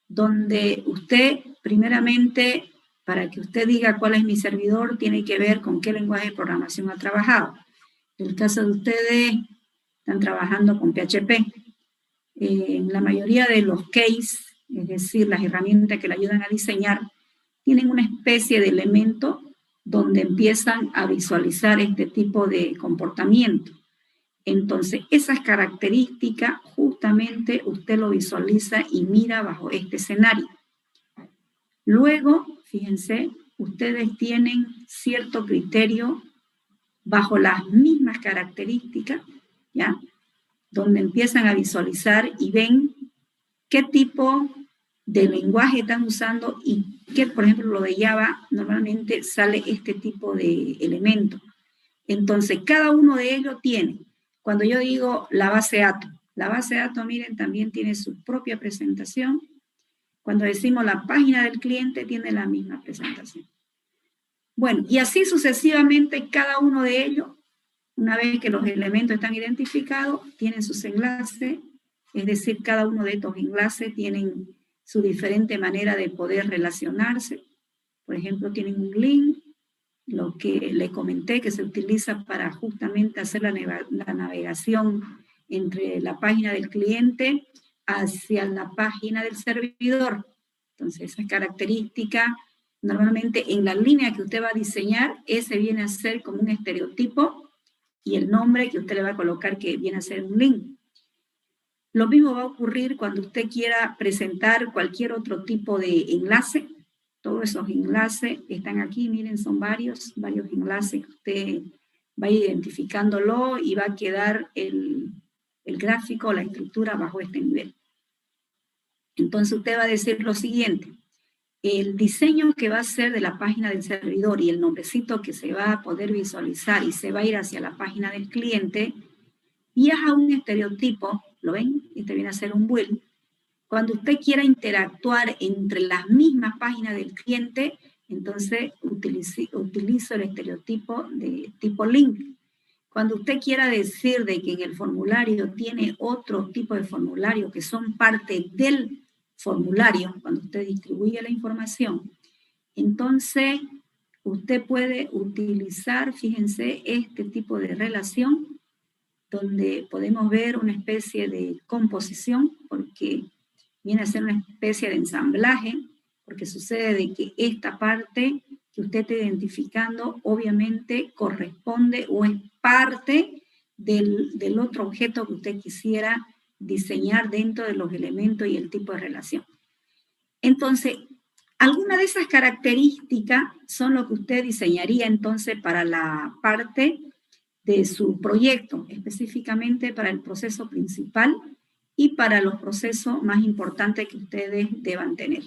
donde usted, primeramente, para que usted diga cuál es mi servidor, tiene que ver con qué lenguaje de programación ha trabajado. En el caso de ustedes, están trabajando con PHP. En la mayoría de los cases, es decir, las herramientas que le ayudan a diseñar, tienen una especie de elemento donde empiezan a visualizar este tipo de comportamiento. Entonces, esas características justamente usted lo visualiza y mira bajo este escenario. Luego, fíjense, ustedes tienen cierto criterio bajo las mismas características, ¿ya? Donde empiezan a visualizar y ven qué tipo de lenguaje están usando y que, por ejemplo, lo de Java, normalmente sale este tipo de elementos. Entonces, cada uno de ellos tiene, cuando yo digo la base de datos, miren, también tiene su propia presentación. Cuando decimos la página del cliente, tiene la misma presentación. Bueno, y así sucesivamente, cada uno de ellos, una vez que los elementos están identificados, tienen sus enlaces, es decir, cada uno de estos enlaces tienen su diferente manera de poder relacionarse. Por ejemplo, tienen un link, lo que le comenté que se utiliza para justamente hacer la navegación entre la página del cliente hacia la página del servidor. Entonces, esa característica, normalmente en la línea que usted va a diseñar, ese viene a ser como un estereotipo y el nombre que usted le va a colocar que viene a ser un link. Lo mismo va a ocurrir cuando usted quiera presentar cualquier otro tipo de enlace. Todos esos enlaces están aquí, miren, son varios enlaces que usted va identificándolo y va a quedar el gráfico, la estructura bajo este nivel. Entonces usted va a decir lo siguiente, el diseño que va a ser de la página del servidor y el nombrecito que se va a poder visualizar y se va a ir hacia la página del cliente, viaja a un estereotipo, ¿lo ven? Este viene a ser un build. Cuando usted quiera interactuar entre las mismas páginas del cliente, entonces utilizo el estereotipo de tipo link. Cuando usted quiera decir de que en el formulario tiene otro tipo de formulario que son parte del formulario, cuando usted distribuye la información, entonces usted puede utilizar, fíjense, este tipo de relación donde podemos ver una especie de composición, porque viene a ser una especie de ensamblaje, porque sucede de que esta parte que usted está identificando obviamente corresponde o es parte del otro objeto que usted quisiera diseñar dentro de los elementos y el tipo de relación. Entonces, algunas de esas características son lo que usted diseñaría entonces para la parte de su proyecto, específicamente para el proceso principal y para los procesos más importantes que ustedes deban tener.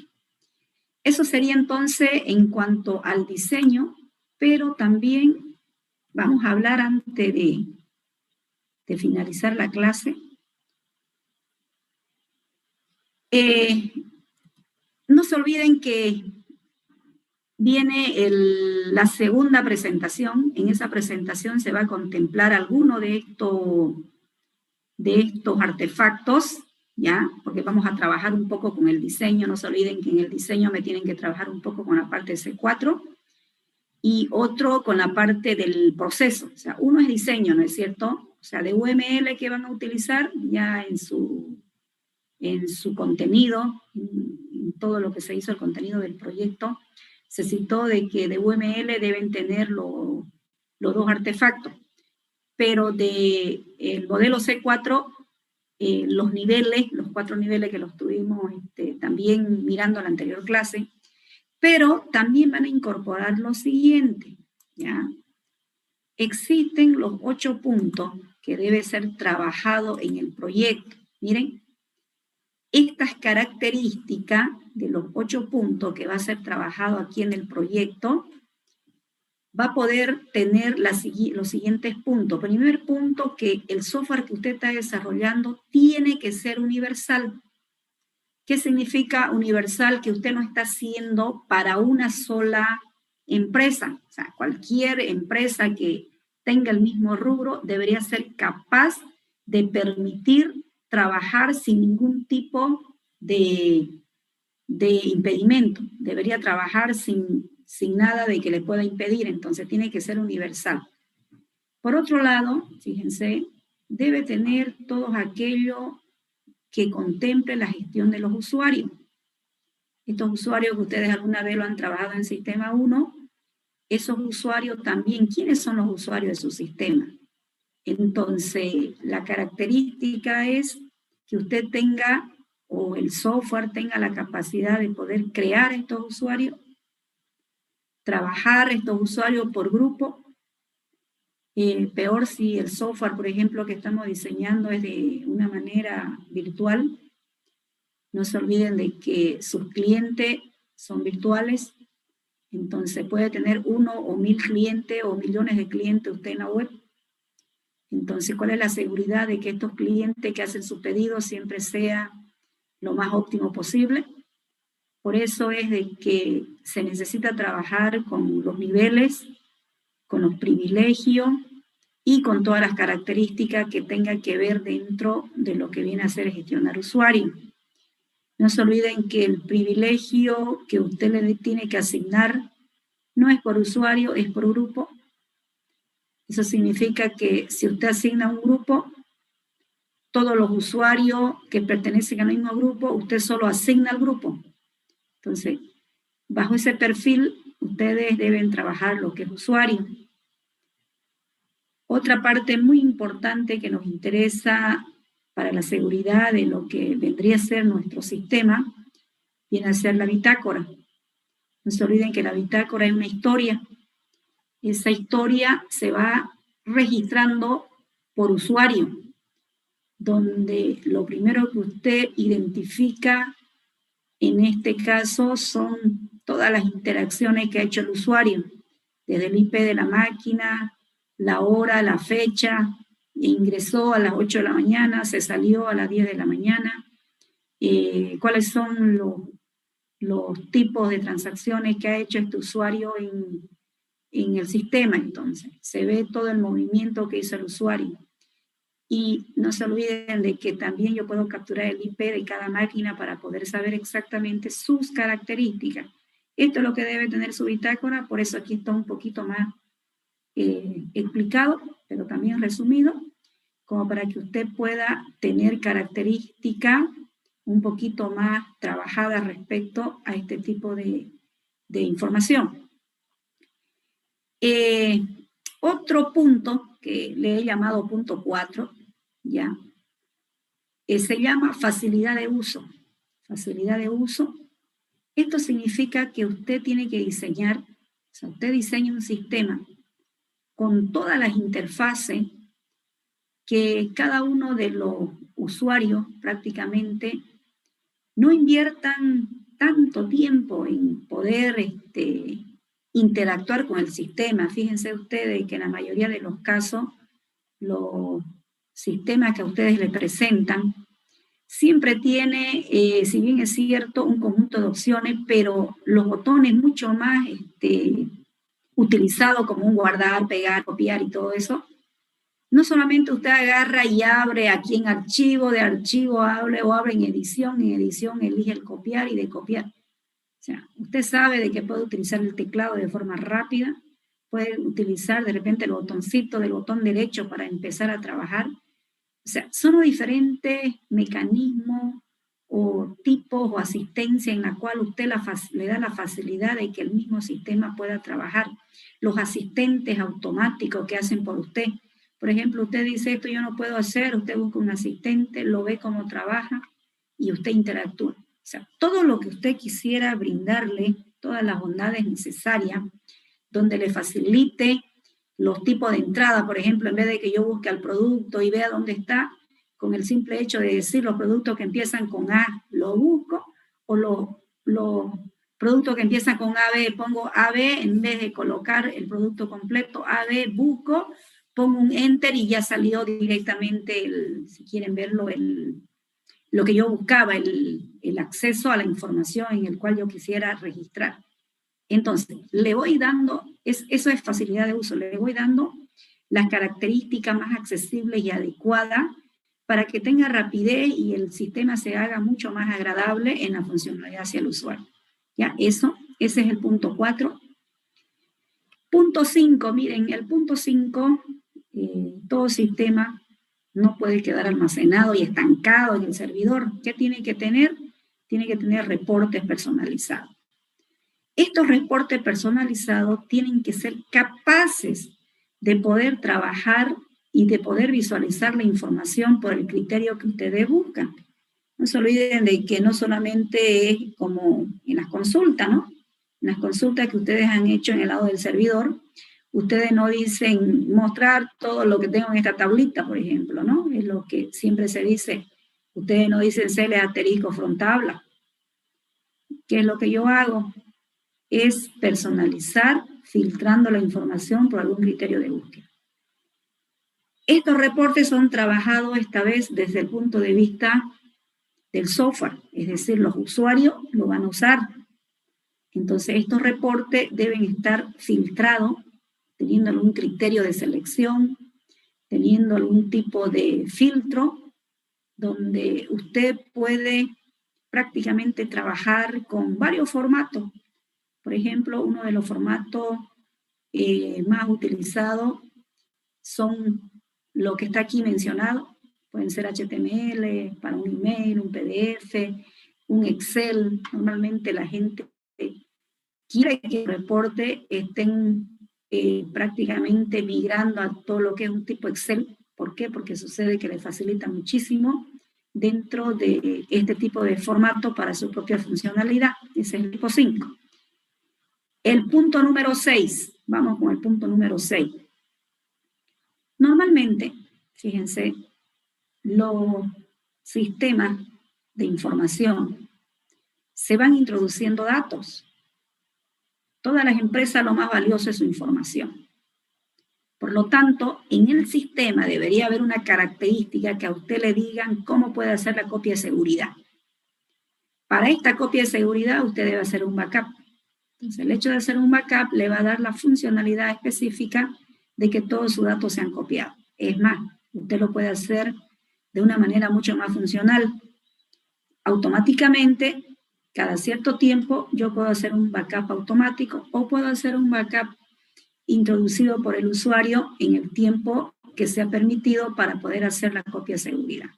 Eso sería entonces en cuanto al diseño, pero también vamos a hablar antes de finalizar la clase. No se olviden que viene la segunda presentación. En esa presentación se va a contemplar alguno de estos artefactos, ¿ya? Porque vamos a trabajar un poco con el diseño. No se olviden que en el diseño me tienen que trabajar un poco con la parte de C4 y otro con la parte del proceso. O sea, uno es diseño, ¿no es cierto? O sea, de UML que van a utilizar ya en su contenido, en todo lo que se hizo el contenido del proyecto, se citó de que de UML deben tener los dos artefactos, pero del modelo C4, los niveles, los 4 niveles que los tuvimos también mirando la anterior clase, pero también van a incorporar lo siguiente, ¿ya? Existen los 8 puntos que debe ser trabajado en el proyecto. Miren, estas características de los 8 puntos que va a ser trabajado aquí en el proyecto, va a poder tener los siguientes puntos. Primer punto, que el software que usted está desarrollando tiene que ser universal. ¿Qué significa universal? Que usted no está haciendo para una sola empresa. O sea, cualquier empresa que tenga el mismo rubro, debería ser capaz de permitir trabajar sin ningún tipo de impedimento. Debería trabajar sin nada de que le pueda impedir, entonces tiene que ser universal. Por otro lado, fíjense, debe tener todo aquello que contemple la gestión de los usuarios. Estos usuarios que ustedes alguna vez lo han trabajado en Sistema 1, esos usuarios también, ¿quiénes son los usuarios de su sistema? Entonces, la característica es que usted tenga, o el software tenga la capacidad de poder crear estos usuarios, trabajar estos usuarios por grupo. Peor si el software, por ejemplo, que estamos diseñando es de una manera virtual. No se olviden de que sus clientes son virtuales, entonces puede tener 1 o 1000 clientes o millones de clientes usted en la web. Entonces, ¿cuál es la seguridad de que estos clientes que hacen sus pedidos siempre sea lo más óptimo posible? Por eso es de que se necesita trabajar con los niveles, con los privilegios y con todas las características que tengan que ver dentro de lo que viene a ser gestionar usuario. No se olviden que el privilegio que usted le tiene que asignar no es por usuario, es por grupo. Eso significa que si usted asigna un grupo, todos los usuarios que pertenecen al mismo grupo, usted solo asigna al grupo. Entonces, bajo ese perfil, ustedes deben trabajar lo que es usuario. Otra parte muy importante que nos interesa para la seguridad de lo que vendría a ser nuestro sistema, viene a ser la bitácora. No se olviden que la bitácora es una historia. Esa historia se va registrando por usuario, donde lo primero que usted identifica en este caso son todas las interacciones que ha hecho el usuario, desde el IP de la máquina, la hora, la fecha, ingresó a las 8 de la mañana, se salió a las 10 de la mañana, cuáles son los tipos de transacciones que ha hecho este usuario en el sistema. Entonces se ve todo el movimiento que hizo el usuario. Y no se olviden de que también yo puedo capturar el IP de cada máquina para poder saber exactamente sus características. Esto es lo que debe tener su bitácora, por eso aquí está un poquito más explicado, pero también resumido, como para que usted pueda tener características un poquito más trabajadas respecto a este tipo de información. Otro punto que le he llamado punto 4, ¿ya? Se llama facilidad de uso. Facilidad de uso. Esto significa que usted tiene que diseñar, o sea, usted diseña un sistema con todas las interfaces que cada uno de los usuarios prácticamente no inviertan tanto tiempo en poder interactuar con el sistema. Fíjense ustedes que en la mayoría de los casos los sistemas que a ustedes les presentan siempre tiene, si bien es cierto, un conjunto de opciones, pero los botones mucho más utilizados como un guardar, pegar, copiar y todo eso. No solamente usted agarra y abre aquí en archivo, de archivo abre o abre en edición elige el copiar y de copiar. O sea, usted sabe de que puede utilizar el teclado de forma rápida, puede utilizar de repente el botoncito del botón derecho para empezar a trabajar. O sea, son diferentes mecanismos o tipos o asistencia en la cual usted le da la facilidad de que el mismo sistema pueda trabajar. Los asistentes automáticos que hacen por usted. Por ejemplo, usted dice, esto yo no puedo hacer, usted busca un asistente, lo ve cómo trabaja y usted interactúa. O sea, todo lo que usted quisiera brindarle, todas las bondades necesarias, donde le facilite los tipos de entrada, por ejemplo, en vez de que yo busque al producto y vea dónde está, con el simple hecho de decir los productos que empiezan con A, lo busco, o los productos que empiezan con AB, pongo AB, en vez de colocar el producto completo, AB, busco, pongo un Enter y ya salió directamente, si quieren verlo, lo que yo buscaba, el acceso a la información en el cual yo quisiera registrar. Entonces, le voy dando, eso es facilidad de uso, le voy dando las características más accesibles y adecuadas para que tenga rapidez y el sistema se haga mucho más agradable en la funcionalidad hacia el usuario. ¿Ya? Ese es el punto 4. Punto 5, miren, el punto 5, todo sistema no puede quedar almacenado y estancado en el servidor. ¿Qué tiene que tener? Tiene que tener reportes personalizados. Estos reportes personalizados tienen que ser capaces de poder trabajar y de poder visualizar la información por el criterio que ustedes buscan. No se olviden de que no solamente es como en las consultas, ¿no? En las consultas que ustedes han hecho en el lado del servidor, ustedes no dicen mostrar todo lo que tengo en esta tablita, por ejemplo, ¿no? Es lo que siempre se dice. Ustedes no dicen CL asterisco front tabla. ¿Qué es lo que yo hago? Es personalizar, filtrando la información por algún criterio de búsqueda. Estos reportes son trabajados esta vez desde el punto de vista del software, es decir, los usuarios lo van a usar. Entonces, estos reportes deben estar filtrados, teniendo algún criterio de selección, teniendo algún tipo de filtro, donde usted puede prácticamente trabajar con varios formatos. Por ejemplo, uno de los formatos más utilizados son lo que está aquí mencionado. Pueden ser HTML, para un email, un PDF, un Excel. Normalmente la gente quiere que el reporte estén prácticamente migrando a todo lo que es un tipo Excel. ¿Por qué? Porque sucede que le facilita muchísimo dentro de este tipo de formato para su propia funcionalidad. Ese es el tipo 5. El punto número 6. Vamos con el punto número 6. Normalmente, fíjense, los sistemas de información se van introduciendo datos. Todas las empresas lo más valioso es su información. Por lo tanto, en el sistema debería haber una característica que a usted le digan cómo puede hacer la copia de seguridad. Para esta copia de seguridad usted debe hacer un backup. Entonces, el hecho de hacer un backup le va a dar la funcionalidad específica de que todos sus datos sean copiados. Es más, usted lo puede hacer de una manera mucho más funcional. Automáticamente, cada cierto tiempo, yo puedo hacer un backup automático o puedo hacer un backup introducido por el usuario en el tiempo que sea permitido para poder hacer la copia de seguridad.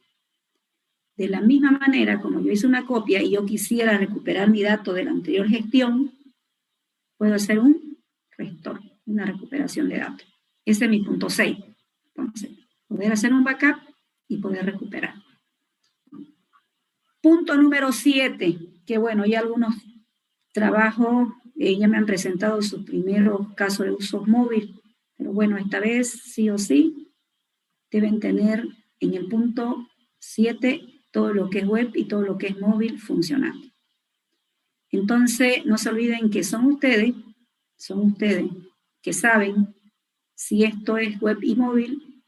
De la misma manera, como yo hice una copia y yo quisiera recuperar mi dato de la anterior gestión, puedo hacer un restore, una recuperación de datos. Ese es mi punto 6. Entonces, poder hacer un backup y poder recuperar. Punto número 7, que bueno, ya algunos trabajos ya me han presentado sus primeros casos de uso móvil, pero bueno, esta vez sí o sí deben tener en el punto 7 todo lo que es web y todo lo que es móvil funcionando. Entonces, no se olviden que son ustedes que saben si esto es web y móvil,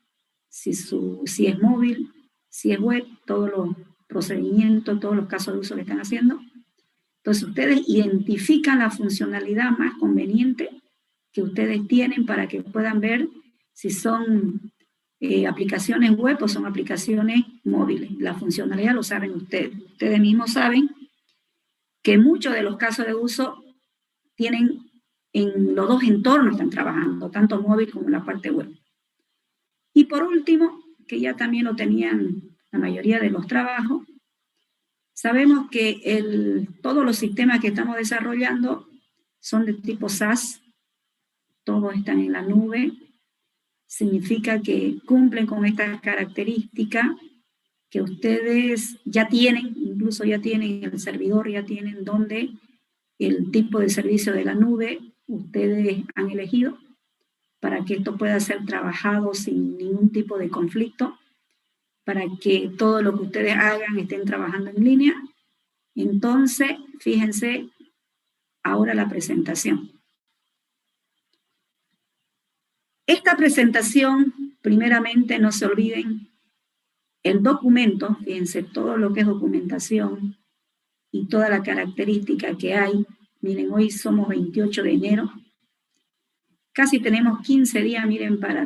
si es móvil, si es web, todos los procedimientos, todos los casos de uso que están haciendo. Entonces, ustedes identifican la funcionalidad más conveniente que ustedes tienen para que puedan ver si son aplicaciones web o son aplicaciones móviles. La funcionalidad lo saben ustedes. Ustedes mismos saben que muchos de los casos de uso tienen en los dos entornos, están trabajando, tanto móvil como la parte web. Y por último, que ya también lo tenían la mayoría de los trabajos, sabemos que todos los sistemas que estamos desarrollando son de tipo SaaS, todos están en la nube, significa que cumplen con estas características que ustedes ya tienen, incluso ya tienen el servidor, ya tienen donde el tipo de servicio de la nube ustedes han elegido para que esto pueda ser trabajado sin ningún tipo de conflicto, para que todo lo que ustedes hagan estén trabajando en línea. Entonces, fíjense ahora la presentación. Esta presentación, primeramente, no se olviden, el documento, fíjense, todo lo que es documentación y toda la característica que hay. Miren, hoy somos 28 de enero. Casi tenemos 15 días, miren, para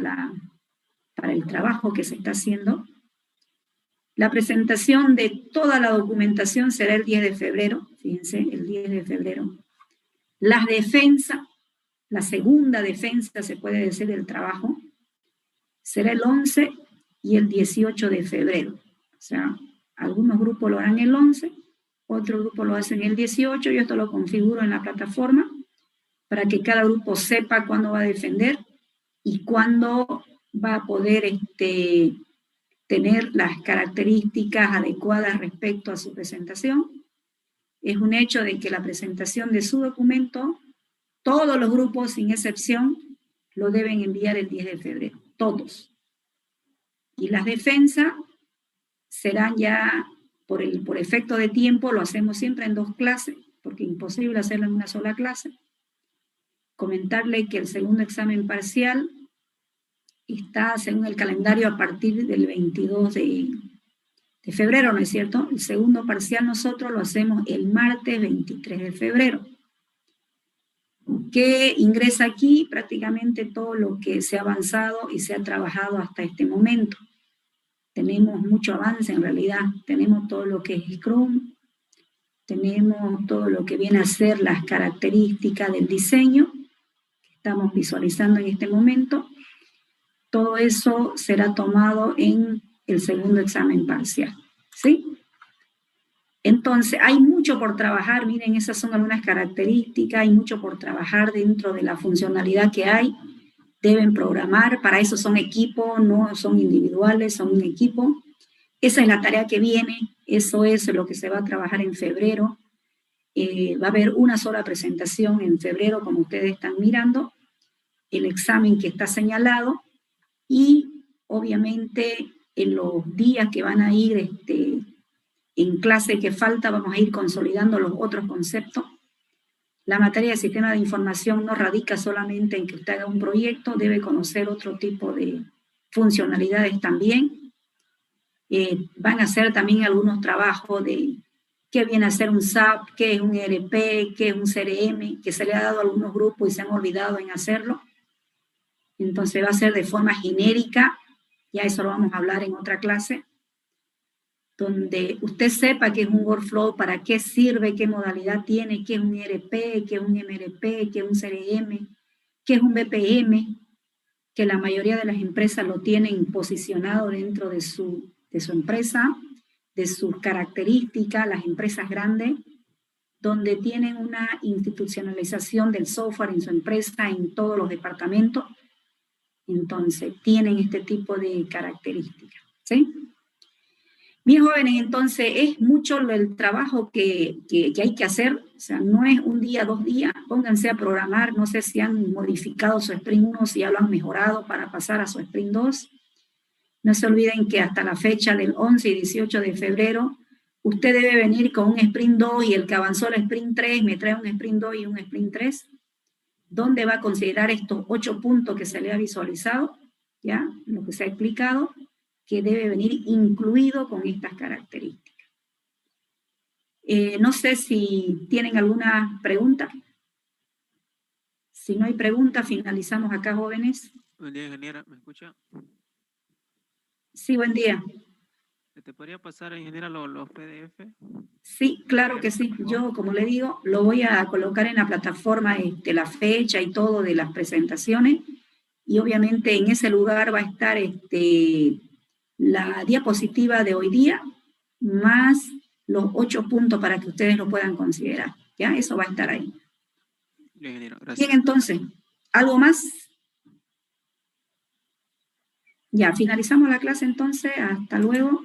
para el trabajo que se está haciendo. La presentación de toda la documentación será el 10 de febrero, fíjense, el 10 de febrero. Las defensas, la segunda defensa, se puede decir, del trabajo, será el 11 y el 18 de febrero. O sea, algunos grupos lo harán el 11, otros grupos lo hacen el 18, yo esto lo configuro en la plataforma para que cada grupo sepa cuándo va a defender y cuándo va a poder tener las características adecuadas respecto a su presentación. Es un hecho de que la presentación de su documento, todos los grupos, sin excepción, lo deben enviar el 10 de febrero, todos. Y las defensas serán ya, por efecto de tiempo, lo hacemos siempre en 2 clases, porque es imposible hacerlo en una sola clase. Comentarle que el segundo examen parcial está, según el calendario, a partir del 22 de febrero, ¿no es cierto? El segundo parcial nosotros lo hacemos el martes 23 de febrero. Que ingresa aquí prácticamente todo lo que se ha avanzado y se ha trabajado hasta este momento. Tenemos mucho avance en realidad, tenemos todo lo que es Scrum, tenemos todo lo que viene a ser las características del diseño, que estamos visualizando en este momento. Todo eso será tomado en el segundo examen parcial, ¿sí? Entonces, hay mucho por trabajar, miren, esas son algunas características, hay mucho por trabajar dentro de la funcionalidad que hay. Deben programar, para eso son equipos, no son individuales, son un equipo. Esa es la tarea que viene, eso es lo que se va a trabajar en febrero. Va a haber una sola presentación en febrero, como ustedes están mirando, el examen que está señalado, y obviamente en los días que van a ir en clase que falta, vamos a ir consolidando los otros conceptos. La materia de sistema de información no radica solamente en que usted haga un proyecto, debe conocer otro tipo de funcionalidades también. Van a hacer también algunos trabajos de qué viene a ser un SAP, qué es un ERP, qué es un CRM, que se le ha dado a algunos grupos y se han olvidado en hacerlo. Entonces va a ser de forma genérica, ya eso lo vamos a hablar en otra clase, donde usted sepa qué es un workflow, para qué sirve, qué modalidad tiene, qué es un ERP, qué es un MRP, qué es un CRM, qué es un BPM, que la mayoría de las empresas lo tienen posicionado dentro de su empresa, de sus características, las empresas grandes, donde tienen una institucionalización del software en su empresa, en todos los departamentos. Entonces, tienen este tipo de características, ¿sí? Bien, jóvenes, entonces es mucho el trabajo que hay que hacer, o sea, no es un día, 2 días, pónganse a programar, no sé si han modificado su Sprint 1, si ya lo han mejorado para pasar a su Sprint 2. No se olviden que hasta la fecha del 11 y 18 de febrero, usted debe venir con un Sprint 2 y el que avanzó el Sprint 3 me trae un Sprint 2 y un Sprint 3, donde va a considerar estos 8 puntos que se le ha visualizado, ¿ya? Lo que se ha explicado, que debe venir incluido con estas características. No sé si tienen alguna pregunta. Si no hay pregunta, finalizamos acá, jóvenes. Buen día, ingeniera, ¿me escucha? Sí, buen día. ¿Te podría pasar, ingeniera, los PDF? Sí, claro que sí. Yo, como le digo, lo voy a colocar en la plataforma la fecha y todo de las presentaciones, y obviamente en ese lugar va a estar la diapositiva de hoy día, más los 8 puntos para que ustedes lo puedan considerar. ¿Ya? Eso va a estar ahí. Bien, ingeniero, gracias. Bien, entonces, ¿algo más? Ya, finalizamos la clase entonces. Hasta luego.